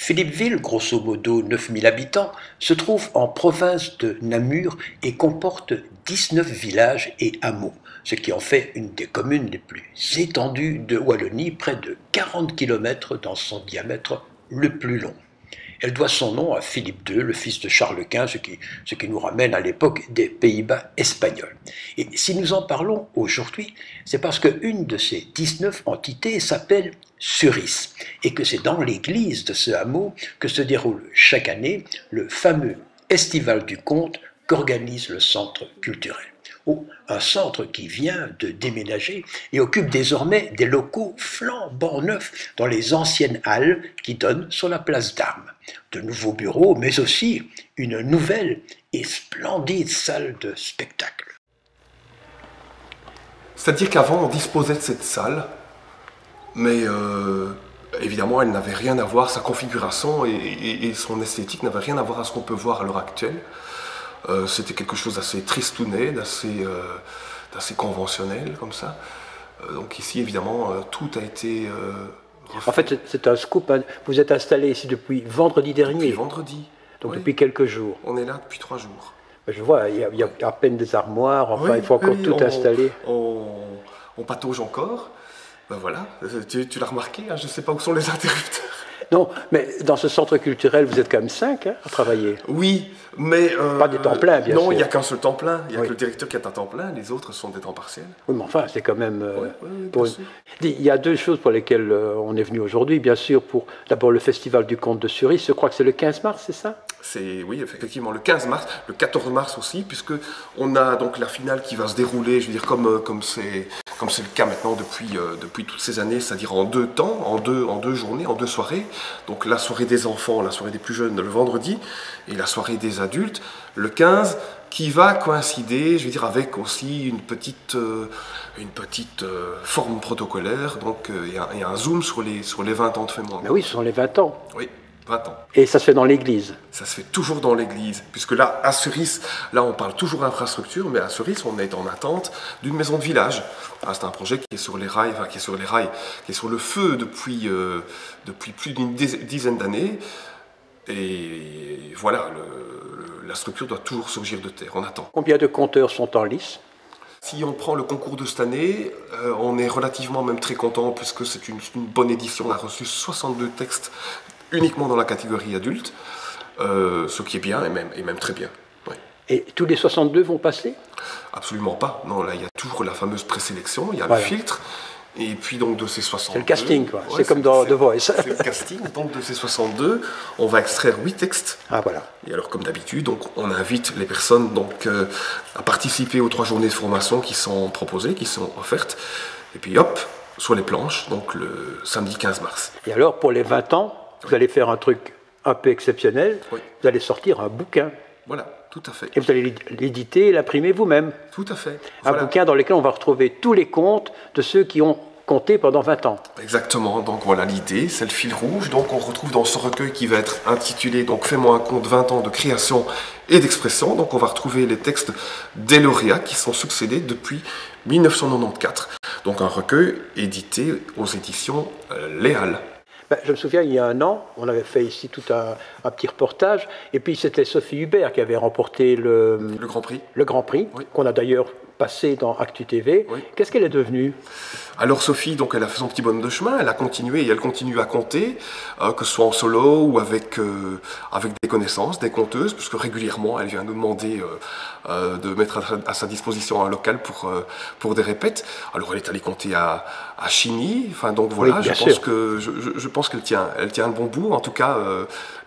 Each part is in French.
Philippeville, grosso modo 9000 habitants, se trouve en province de Namur et comporte 19 villages et hameaux, ce qui en fait une des communes les plus étendues de Wallonie, près de 40 km dans son diamètre le plus long. Elle doit son nom à Philippe II, le fils de Charles Quint, ce qui nous ramène à l'époque des Pays-Bas espagnols. Et si nous en parlons aujourd'hui, c'est parce qu'une de ces 19 entités s'appelle Suris, et que c'est dans l'église de ce hameau que se déroule chaque année le fameux Estival du Conte qu'organise le centre culturel. Un centre qui vient de déménager et occupe désormais des locaux flambant neufs dans les anciennes halles qui donnent sur la place d'Armes. De nouveaux bureaux, mais aussi une nouvelle et splendide salle de spectacle. C'est-à-dire qu'avant, on disposait de cette salle, mais évidemment, elle n'avait rien à voir, sa configuration et son esthétique n'avaient rien à voir à ce qu'on peut voir à l'heure actuelle. C'était quelque chose d'assez tristounet, d'assez conventionnel, comme ça. Donc ici, évidemment, tout a été refait. En fait, c'est un scoop. Hein. Vous êtes installé ici depuis vendredi dernier. Depuis vendredi. Donc oui. Depuis quelques jours. On est là depuis 3 jours. Je vois, il y a à peine des armoires, enfin, oui, il faut encore tout installer. On patauge encore. Ben voilà, tu l'as remarqué, hein, je ne sais pas où sont les interrupteurs. Non, mais dans ce centre culturel, vous êtes quand même 5 à travailler. Oui, mais... pas des temps pleins, bien sûr. Non, il n'y a qu'un seul temps plein. Il n'y a que le directeur qui a un temps plein, les autres sont des temps partiels. Oui, mais enfin, c'est quand même... bien sûr. Il y a 2 choses pour lesquelles on est venu aujourd'hui. Bien sûr, pour d'abord le Festival du Conte de Suris, je crois que c'est le 15 mars, c'est ça? Oui, effectivement, le 15 mars, le 14 mars aussi, puisque on a donc la finale qui va se dérouler, je veux dire, comme c'est le cas maintenant depuis toutes ces années, c'est-à-dire en 2 temps, en deux journées, en 2 soirées. Donc la soirée des enfants, la soirée des plus jeunes le vendredi, et la soirée des adultes le 15, qui va coïncider, je veux dire, avec aussi une petite forme protocolaire. Donc il y a un zoom sur les 20 ans de Fémoin. Mais oui, ce sont les 20 ans. Oui. 20 ans. Et ça se fait dans l'église? Ça se fait toujours dans l'église, puisque là, à Suris, là on parle toujours infrastructure, mais à Suris, on est en attente d'une maison de village. C'est un projet qui est sur les rails, qui est sur le feu depuis plus d'une dizaine d'années. Et voilà, la structure doit toujours surgir de terre, on attend. Combien de compteurs sont en lice? Si on prend le concours de cette année, on est relativement même très content, puisque c'est une bonne édition. On a reçu 62 textes uniquement dans la catégorie adulte, ce qui est bien et même très bien. Ouais. Et tous les 62 vont passer? Absolument pas. Non, là, il y a toujours la fameuse présélection, il y a le filtre, et puis donc de ces 62... C'est le casting, quoi. Ouais, c'est comme dans The Voice. C'est le casting, donc de ces 62, on va extraire 8 textes. Ah, voilà. Et alors, comme d'habitude, donc, on invite les personnes donc, à participer aux 3 journées de formation qui sont proposées, qui sont offertes, et puis hop, sur les planches, donc le samedi 15 mars. Et alors, pour les 20 ans, vous allez faire un truc un peu exceptionnel, vous allez sortir un bouquin. Voilà, tout à fait. Et vous allez l'éditer et l'imprimer vous-même. Tout à fait. Un bouquin dans lequel on va retrouver tous les contes de ceux qui ont compté pendant 20 ans. Exactement, donc voilà l'idée, c'est le fil rouge. Donc on retrouve dans ce recueil qui va être intitulé donc Fais-moi un conte 20 ans de création et d'expression. Donc on va retrouver les textes des lauréats qui sont succédés depuis 1994. Donc un recueil édité aux éditions Les Halles. Je me souviens, il y a 1 an, on avait fait ici tout un petit reportage, et puis c'était Sophie Hubert qui avait remporté le Grand Prix. Le Grand Prix, oui. Qu'on a d'ailleurs passé dans Actu TV. Oui. Qu'est-ce qu'elle est devenue? Alors Sophie, donc, elle a fait son petit bonhomme de chemin, elle a continué et elle continue à compter, que ce soit en solo ou avec des connaissances, des conteuses, puisque régulièrement elle vient nous demander de mettre à sa disposition un local pour des répètes. Alors elle est allée compter à Chigny, enfin donc voilà, oui, je pense qu'elle tient le bon bout, en tout cas.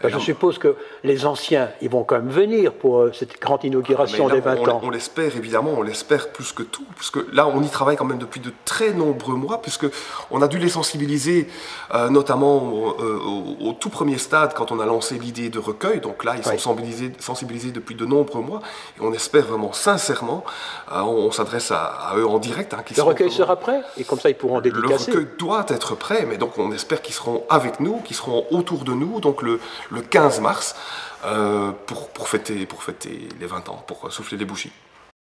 Je suppose que les anciens, ils vont quand même venir pour cette grande inauguration des 20 ans. On l'espère évidemment, on l'espère plus que tout, puisque là on y travaille quand même depuis de très nombreux mois, puisque on a dû les sensibiliser, notamment au tout premier stade quand on a lancé l'idée de recueil. Donc là ils sont sensibilisés depuis de nombreux mois, et on espère vraiment sincèrement, on s'adresse à eux en direct. Hein, le recueil sera prêt, et comme ça ils pourront dédicacer. Le recueil doit être prêt, mais donc on espère qu'ils seront avec nous, qu'ils seront autour de nous, donc le 15 mars, pour fêter les 20 ans, pour souffler les bougies.